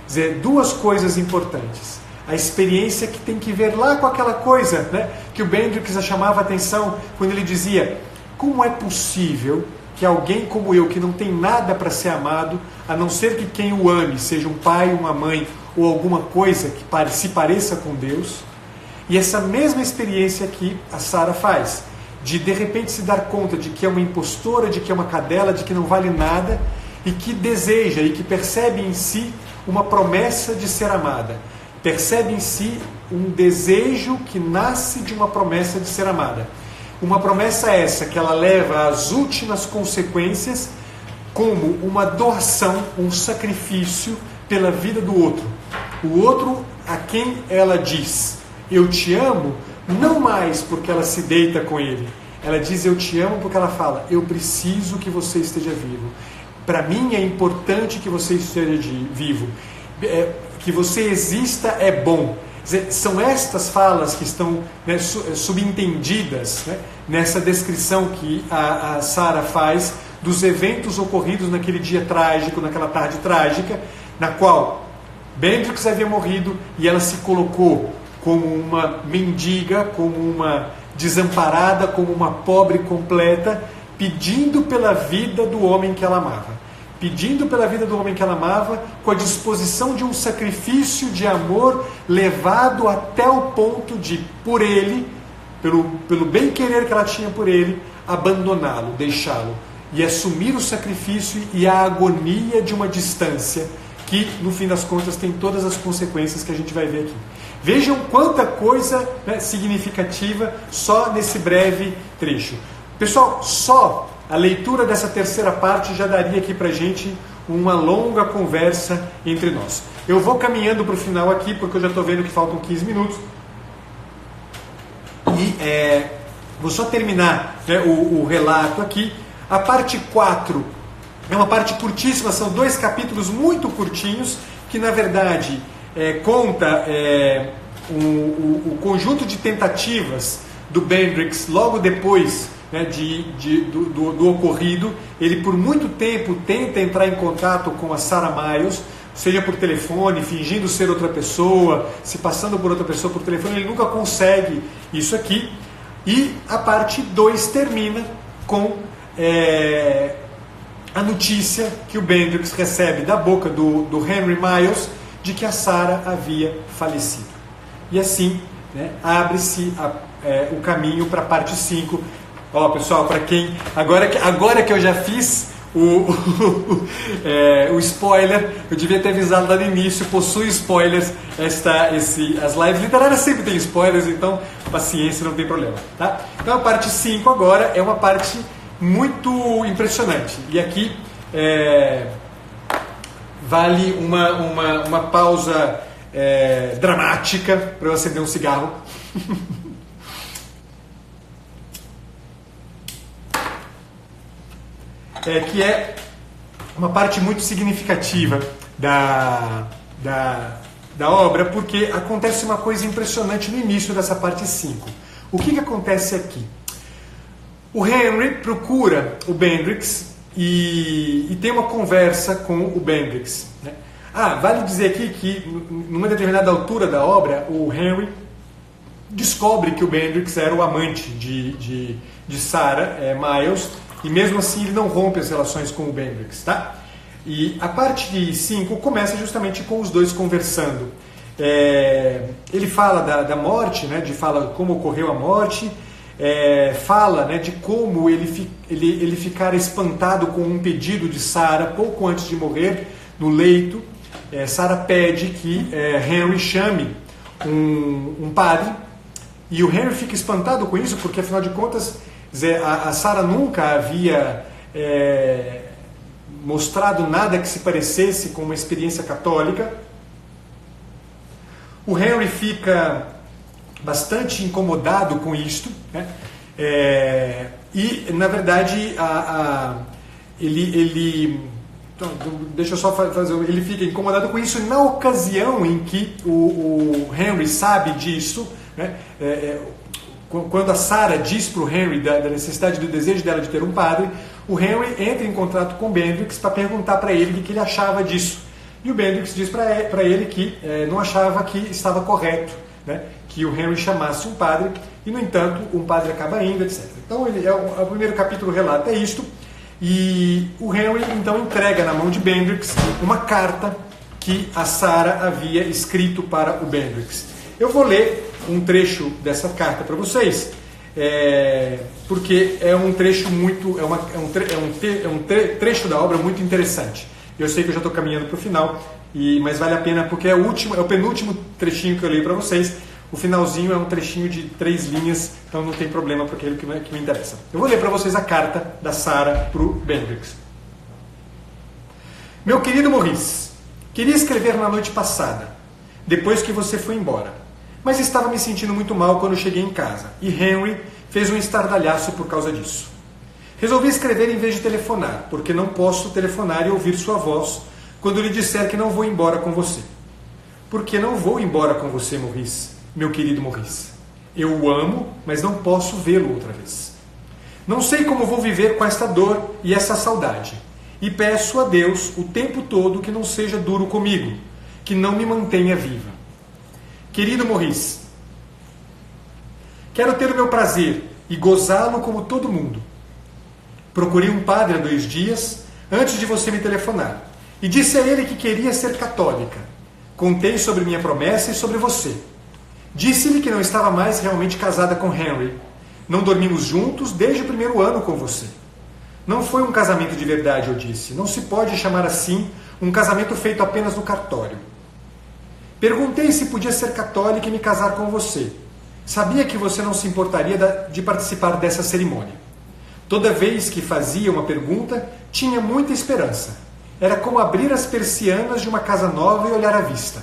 Quer dizer, duas coisas importantes. A experiência que tem que ver lá com aquela coisa que o Bendrix chamava a atenção quando ele dizia: como é possível que alguém como eu, que não tem nada para ser amado, a não ser que quem o ame seja um pai, uma mãe ou alguma coisa que se pareça com Deus, e essa mesma experiência que a Sara faz, de repente se dar conta de que é uma impostora, de que é uma cadela, de que não vale nada, e que deseja e que percebe em si uma promessa de ser amada. Percebe em si um desejo que nasce de uma promessa de ser amada. Uma promessa essa que ela leva às últimas consequências como uma doação, um sacrifício pela vida do outro. O outro a quem ela diz: eu te amo, não mais porque ela se deita com ele. Ela diz: eu te amo porque ela fala: eu preciso que você esteja vivo. Para mim é importante que você esteja vivo. Que você exista é bom. São estas falas que estão subentendidas nessa descrição que a Sara faz dos eventos ocorridos naquele dia trágico, naquela tarde trágica, na qual Bendrix havia morrido e ela se colocou como uma mendiga, como uma desamparada, como uma pobre completa, pedindo pela vida do homem que ela amava. Pedindo pela vida do homem que ela amava, com a disposição de um sacrifício de amor levado até o ponto de, por ele, pelo bem-querer que ela tinha por ele, abandoná-lo, deixá-lo. E assumir o sacrifício e a agonia de uma distância que, no fim das contas, tem todas as consequências que a gente vai ver aqui. Vejam quanta coisa significativa só nesse breve trecho. Pessoal, só a leitura dessa terceira parte já daria aqui pra gente uma longa conversa entre nós. Eu vou caminhando para o final aqui, porque eu já estou vendo que faltam 15 minutos. E vou só terminar o relato aqui. A parte 4 é uma parte curtíssima, são 2 capítulos muito curtinhos, que na verdade conta o conjunto de tentativas do Bendrix logo depois do ocorrido. Ele por muito tempo tenta entrar em contato com a Sara Miles, seja por telefone, fingindo ser outra pessoa, se passando por outra pessoa por telefone. Ele nunca consegue isso aqui. E a parte 2 termina com a notícia que o Bendrix recebe da boca do Henry Miles de que a Sara havia falecido. E assim abre-se o caminho para a parte 5. Ó, pessoal, para quem... Agora que eu já fiz o spoiler, eu devia ter avisado lá no início, possui spoilers. As lives literárias sempre tem spoilers, então paciência, não tem problema. Tá? Então a parte 5 agora é uma parte muito impressionante. E aqui vale uma pausa dramática para eu acender um cigarro. Que é uma parte muito significativa da obra, porque acontece uma coisa impressionante no início dessa parte 5. O que acontece aqui? O Henry procura o Bendrix e tem uma conversa com o Bendrix, né? Vale dizer aqui que numa determinada altura da obra, o Henry descobre que o Bendrix era o amante de Sarah Miles, e mesmo assim ele não rompe as relações com o Bendrix, tá? E a parte de 5 começa justamente com os dois conversando. Ele fala da morte, né, fala como ocorreu a morte, fala, né, de como ele ficara espantado com um pedido de Sarah pouco antes de morrer no leito. Sarah pede que Henry chame um padre, e o Henry fica espantado com isso, porque afinal de contas a Sarah nunca havia mostrado nada que se parecesse com uma experiência católica. O Henry fica bastante incomodado com isto, né? E na verdade deixa eu só fazer, ele fica incomodado com isso na ocasião em que o Henry sabe disso, né? Quando a Sarah diz para o Henry da necessidade, do desejo dela de ter um padre, o Henry entra em contato com o Bendrix para perguntar para ele o que ele achava disso. E o Bendrix diz para ele que não achava que estava correto, né, que o Henry chamasse um padre, e no entanto um padre acaba indo, etc. Então o primeiro capítulo relata isto, e o Henry então entrega na mão de Bendrix uma carta que a Sarah havia escrito para o Bendrix. Eu vou ler um trecho dessa carta para vocês, porque é um trecho muito, trecho da obra muito interessante. Eu sei que eu já estou caminhando para o final, mas vale a pena porque é o penúltimo trechinho que eu leio para vocês. O finalzinho é um trechinho de 3 linhas, então não tem problema porque é o que me interessa. Eu vou ler para vocês a carta da Sarah para o Bendrix. Meu querido Maurice, queria escrever na noite passada, depois que você foi embora, mas estava me sentindo muito mal quando cheguei em casa, e Henry fez um estardalhaço por causa disso. Resolvi escrever em vez de telefonar, porque não posso telefonar e ouvir sua voz quando lhe disser que não vou embora com você. Porque não vou embora com você, Maurice, meu querido Maurice. Eu o amo, mas não posso vê-lo outra vez. Não sei como vou viver com esta dor e essa saudade, e peço a Deus o tempo todo que não seja duro comigo, que não me mantenha viva. Querido Maurice, quero ter o meu prazer e gozá-lo como todo mundo. Procurei um padre há 2 dias, antes de você me telefonar, e disse a ele que queria ser católica. Contei sobre minha promessa e sobre você. Disse-lhe que não estava mais realmente casada com Henry. Não dormimos juntos desde o primeiro ano com você. Não foi um casamento de verdade, eu disse. Não se pode chamar assim um casamento feito apenas no cartório. Perguntei se podia ser católica e me casar com você. Sabia que você não se importaria de participar dessa cerimônia. Toda vez que fazia uma pergunta, tinha muita esperança. Era como abrir as persianas de uma casa nova e olhar à vista.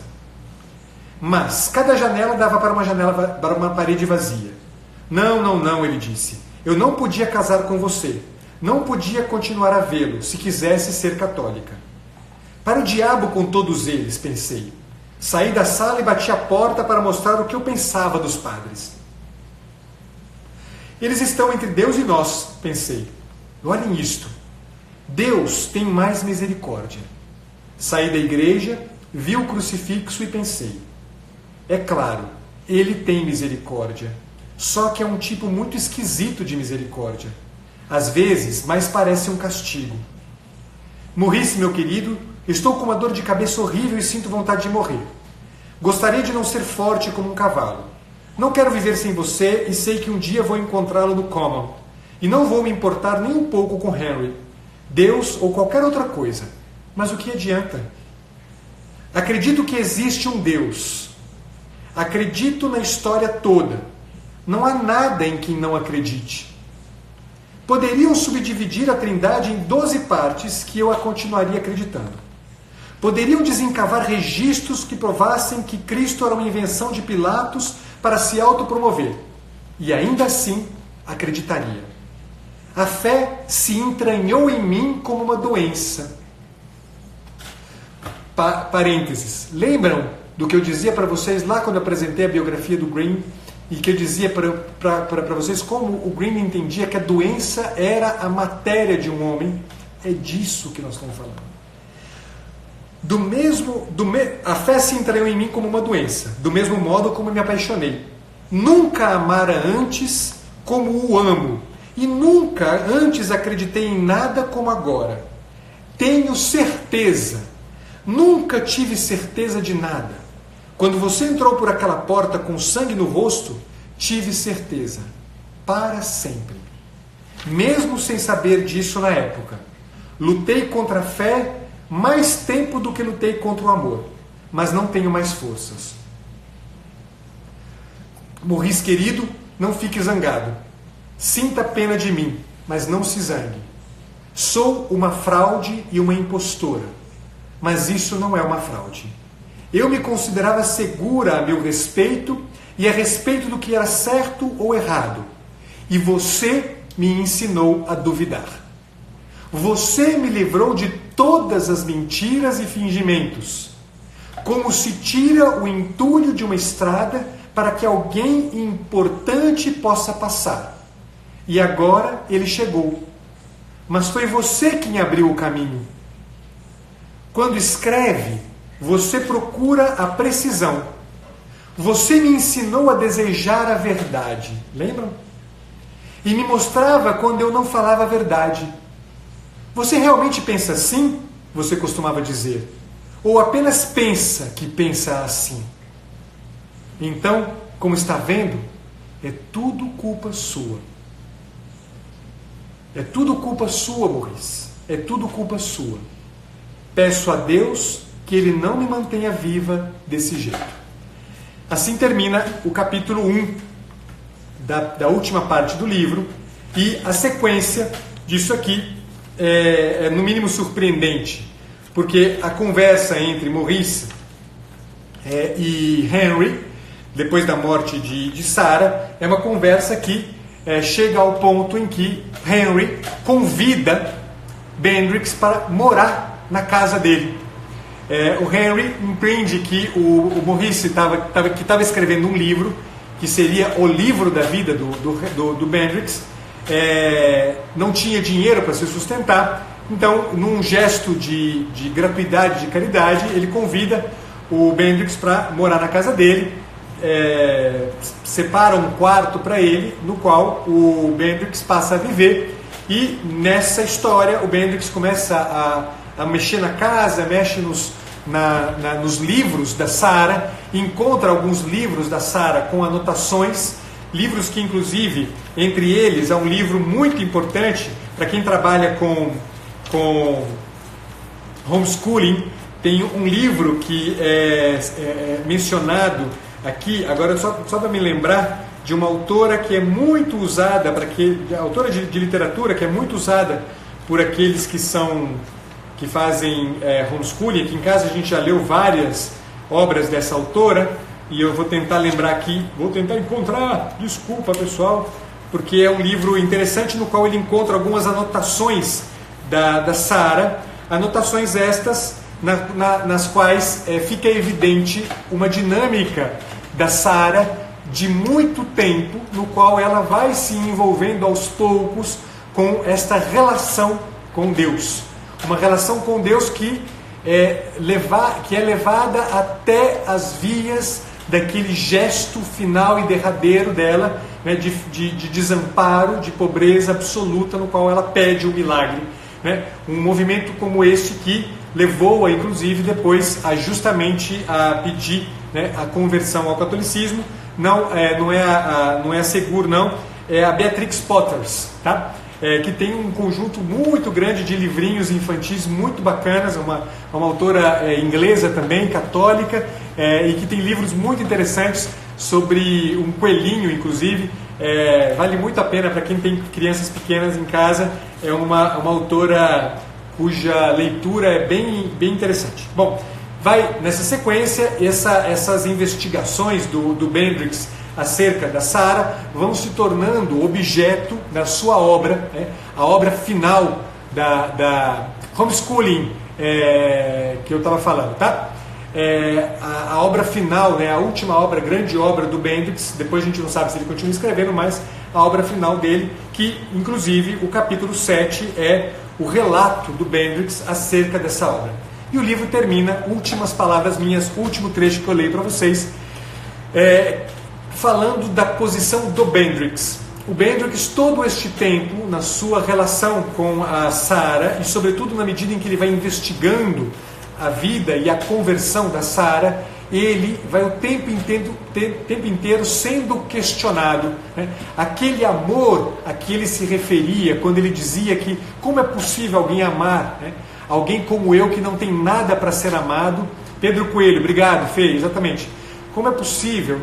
Mas cada janela dava para uma parede vazia. Não, ele disse. Eu não podia casar com você. Não podia continuar a vê-lo, se quisesse ser católica. Para o diabo com todos eles, pensei. Saí da sala e bati a porta para mostrar o que eu pensava dos padres. Eles estão entre Deus e nós, pensei. Olhem isto. Deus tem mais misericórdia. Saí da igreja, vi o crucifixo e pensei. É claro, ele tem misericórdia. Só que é um tipo muito esquisito de misericórdia. Às vezes, mais parece um castigo. Maurice, meu querido, estou com uma dor de cabeça horrível e sinto vontade de morrer. Gostaria de não ser forte como um cavalo. Não quero viver sem você e sei que um dia vou encontrá-lo no Common. E não vou me importar nem um pouco com Henry, Deus ou qualquer outra coisa. Mas o que adianta? Acredito que existe um Deus. Acredito na história toda. Não há nada em que não acredite. Poderiam subdividir a Trindade em 12 partes que eu a continuaria acreditando. Poderiam desencavar registros que provassem que Cristo era uma invenção de Pilatos para se autopromover. E ainda assim acreditaria. A fé se entranhou em mim como uma doença. Parênteses. Lembram do que eu dizia para vocês lá quando eu apresentei a biografia do Green? E que eu dizia para vocês como o Green entendia que a doença era a matéria de um homem. É disso que nós estamos falando. A fé se entranhou em mim como uma doença, do mesmo modo como me apaixonei. Nunca amara antes como o amo, e nunca antes acreditei em nada como agora. Tenho certeza, nunca tive certeza de nada. Quando você entrou por aquela porta com sangue no rosto, tive certeza, para sempre. Mesmo sem saber disso na época. Lutei contra a fé mais tempo do que lutei contra o amor, mas não tenho mais forças. Maurice querido, não fique zangado. Sinta pena de mim, mas não se zangue. Sou uma fraude e uma impostora, mas isso não é uma fraude. Eu me considerava segura a meu respeito e a respeito do que era certo ou errado. E você me ensinou a duvidar. Você me livrou de todas as mentiras e fingimentos. Como se tira o entulho de uma estrada para que alguém importante possa passar. E agora ele chegou. Mas foi você quem abriu o caminho. Quando escreve, você procura a precisão. Você me ensinou a desejar a verdade. Lembram? E me mostrava quando eu não falava a verdade. Você realmente pensa assim? Você costumava dizer. Ou apenas pensa que pensa assim? Então, como está vendo, é tudo culpa sua. É tudo culpa sua, Maurice. É tudo culpa sua. Peço a Deus que Ele não me mantenha viva desse jeito. Assim termina o capítulo 1 da última parte do livro. E a sequência disso aqui é no mínimo surpreendente. Porque a conversa entre Maurice e Henry, depois da morte de Sarah, é uma conversa que chega ao ponto em que Henry convida Bendrix para morar na casa dele. O Henry empreende que o Maurice estava escrevendo um livro, que seria o livro da vida do Bendrix, não tinha dinheiro para se sustentar, então, num gesto de gratuidade, de caridade, ele convida o Bendrix para morar na casa dele, separa um quarto para ele, no qual o Bendrix passa a viver, e nessa história o Bendrix começa a mexer na casa, mexe nos livros da Sarah, encontra alguns livros da Sarah com anotações, livros que inclusive, entre eles, há um livro muito importante para quem trabalha com homeschooling. Tem um livro que é mencionado aqui, agora só para me lembrar, de uma autora que é muito usada, autora de literatura que é muito usada por aqueles que fazem homeschooling. Aqui em casa a gente já leu várias obras dessa autora, e eu vou tentar lembrar aqui, vou tentar encontrar, desculpa pessoal, porque é um livro interessante no qual ele encontra algumas anotações da Sarah, anotações estas nas quais fica evidente uma dinâmica da Sarah de muito tempo, no qual ela vai se envolvendo aos poucos com esta relação com Deus. Uma relação com Deus que é levada até as vias daquele gesto final e derradeiro dela, né, de desamparo, de pobreza absoluta, no qual ela pede o milagre. Né? Um movimento como este que levou-a, inclusive, depois justamente a pedir, né, a conversão ao catolicismo. Não é a Segur, não, é a Beatrix Potters, tá? Que tem um conjunto muito grande de livrinhos infantis muito bacanas, uma autora inglesa também, católica, e que tem livros muito interessantes sobre um coelhinho, inclusive, Vale muito a pena para quem tem crianças pequenas em casa. É uma autora cuja leitura é bem interessante. Bom, vai nessa sequência, essas investigações do Bendrix acerca da Sarah vão se tornando objeto da sua obra, a obra final da homeschooling que eu estava falando, tá? A obra final, a última obra, grande obra do Bendrix. Depois a gente não sabe se ele continua escrevendo, mas a obra final dele, que inclusive o capítulo 7 é o relato do Bendrix acerca dessa obra. E o livro termina, últimas palavras minhas, último trecho que eu leio para vocês, falando da posição do Bendrix. O Bendrix, todo este tempo, na sua relação com a Sarah, e sobretudo na medida em que ele vai investigando a vida e a conversão da Sarah, ele vai o tempo inteiro sendo questionado, Aquele amor a que ele se referia quando ele dizia que como é possível alguém amar, alguém como eu que não tem nada para ser amado. Pedro Coelho, obrigado, Fê, exatamente. Como é possível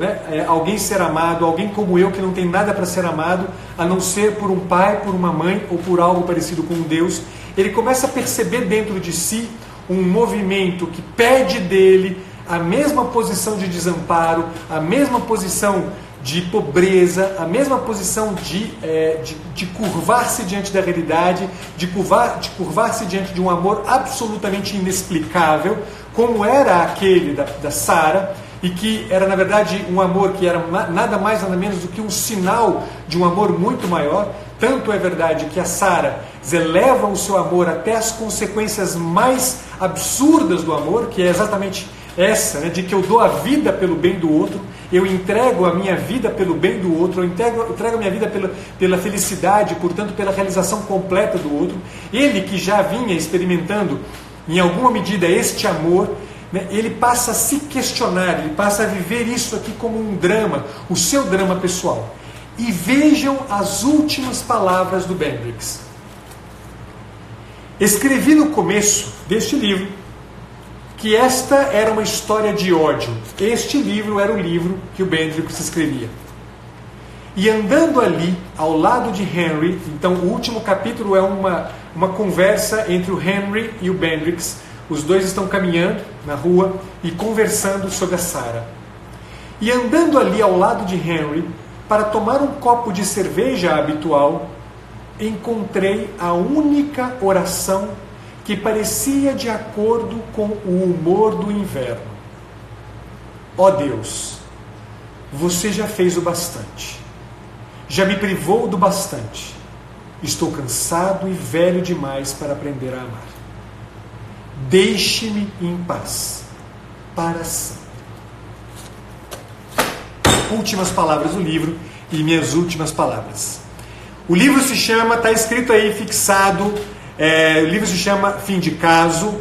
alguém ser amado, alguém como eu que não tem nada para ser amado, a não ser por um pai, por uma mãe ou por algo parecido com Deus? Ele começa a perceber dentro de si um movimento que pede dele a mesma posição de desamparo, a mesma posição de pobreza, a mesma posição de curvar-se diante da realidade, de curvar-se diante de um amor absolutamente inexplicável, como era aquele da Sarah, e que era na verdade um amor que era nada mais nada menos do que um sinal de um amor muito maior. Tanto é verdade que a Sarah eleva o seu amor até as consequências mais absurdas do amor, que é exatamente essa, de que eu dou a vida pelo bem do outro, eu entrego a minha vida pelo bem do outro, eu entrego a minha vida pela felicidade, portanto pela realização completa do outro. Ele que já vinha experimentando em alguma medida este amor, ele passa a se questionar, ele passa a viver isso aqui como um drama, o seu drama pessoal. E vejam as últimas palavras do Bendrix. Escrevi no começo deste livro que esta era uma história de ódio. Este livro era o livro que o Bendrix escrevia. E andando ali, ao lado de Henry, então o último capítulo é uma conversa entre o Henry e o Bendrix. Os dois estão caminhando na rua e conversando sobre a Sarah. E andando ali ao lado de Henry, para tomar um copo de cerveja habitual, encontrei a única oração que parecia de acordo com o humor do inverno. Ó Deus, você já fez o bastante. Já me privou do bastante. Estou cansado e velho demais para aprender a amar. Deixe-me em paz, para sempre. Últimas palavras do livro e minhas últimas palavras. O livro se chama, está escrito aí, fixado, o livro se chama Fim de Caso.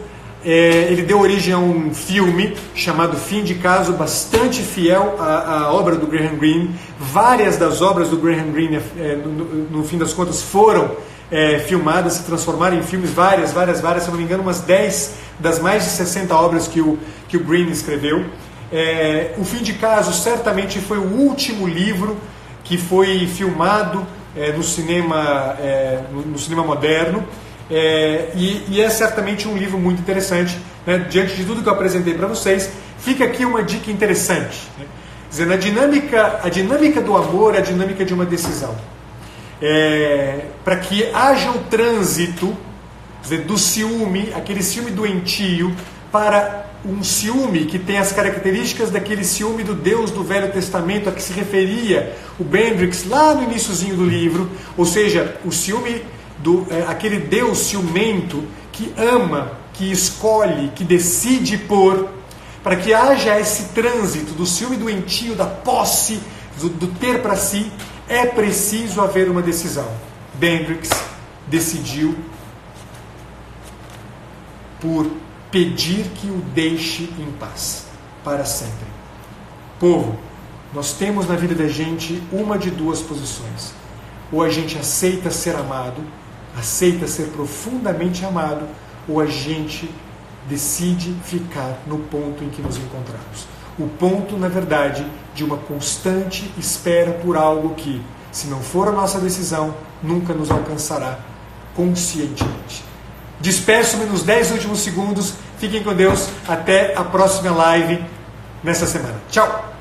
Ele deu origem a um filme chamado Fim de Caso, bastante fiel à obra do Graham Greene. Várias das obras do Graham Greene, no fim das contas, foram filmadas, se transformaram em filmes, várias, se não me engano, umas 10 das mais de 60 obras que o Greene escreveu. O Fim de Caso certamente foi o último livro que foi filmado no cinema moderno, e é certamente um livro muito interessante, diante de tudo que eu apresentei para vocês. Fica aqui uma dica interessante, dizendo, a dinâmica do amor é a dinâmica de uma decisão. Para que haja o trânsito do ciúme, aquele ciúme doentio, para um ciúme que tem as características daquele ciúme do Deus do Velho Testamento a que se referia o Bendrix lá no iniciozinho do livro, ou seja, o ciúme aquele Deus ciumento que ama, que escolhe, que decide por. Para que haja esse trânsito do ciúme doentio, da posse, do ter para si, é preciso haver uma decisão. Bendrix decidiu por pedir que o deixe em paz, para sempre. Povo, nós temos na vida da gente uma de duas posições. Ou a gente aceita ser amado, aceita ser profundamente amado, ou a gente decide ficar no ponto em que nos encontramos. O ponto, na verdade, de uma constante espera por algo que Se não for a nossa decisão, nunca nos alcançará conscientemente. Despeço-me nos 10 últimos segundos. Fiquem com Deus. Até a próxima live nessa semana. Tchau!